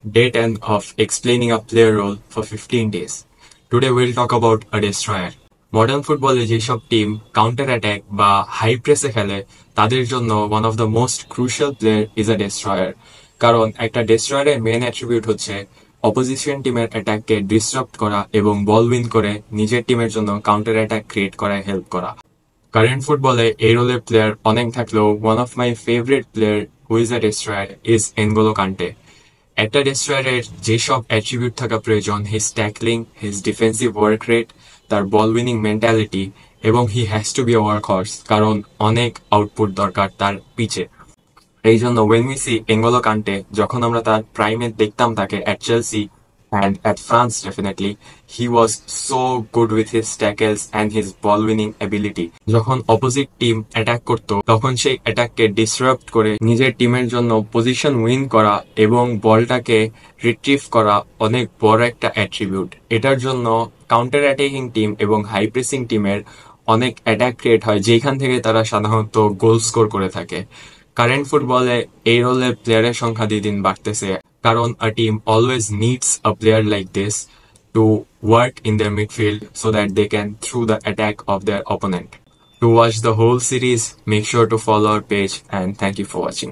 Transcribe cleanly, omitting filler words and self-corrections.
Day 10 of explaining a player role for 15 days. Today we'll talk about a destroyer. Modern ফুটবলে যেসব team counter attack বা high প্রেসে খেলে তাদের জন্য one of the most crucial player is a destroyer. কারণ একটা ডেস্ট্রয়ারের main attribute হচ্ছে opposition টিমের অ্যাটাককে ডিসরাপ্ট করা এবং বল উইন করে নিজের টিমের জন্য কাউন্টার অ্যাটাক ক্রিয়েট করায় হেল্প করা। কারেন্ট ফুটবলে এই রোলের প্লেয়ার অনেক থাকলেও one of my favourite player who is a destroyer is N'Golo Kante. একটা ডেস্ট্রয়ারের যেসব অ্যাট্রিবিউট থাকা প্রয়োজন, his tackling, his defensive work rate, তার বল উইনিং মেন্টালিটি এবং he has to be a work horse, কারণ অনেক আউটপুট দরকার তার পিচে। এই জন্য when we see N'Golo Kante, যখন আমরা তার প্রাইমে দেখতাম তাকে at Chelsea and at France definitely, he was so good with his tackles and his ball winning ability. যখন অপোজিট টিম অ্যাটাক করত তখন সেই অ্যাটাককে ডিসরাপ্ট করে নিজের টিমের জন্য পজিশন উইন করা এবং বলটাকে রিট্রিভ করা অনেক বড় একটা অ্যাট্রিবিউট। এটার জন্য কাউন্টার অ্যাটাকিং টিম এবং হাই প্রেসিং টিমের অনেক অ্যাটাক ক্রিয়েট হয়, যেখান থেকে তারা সাধারণত গোল স্কোর করে থাকে। কারেন্ট ফুটবলে এই রোলের প্লেয়ারের সংখ্যা দিন দিন বাড়তেছে, কারণ a team always needs a player like this to work in their midfield so that they can through the attack of their opponent. To watch the whole series, make sure to follow our page, and thank you for watching.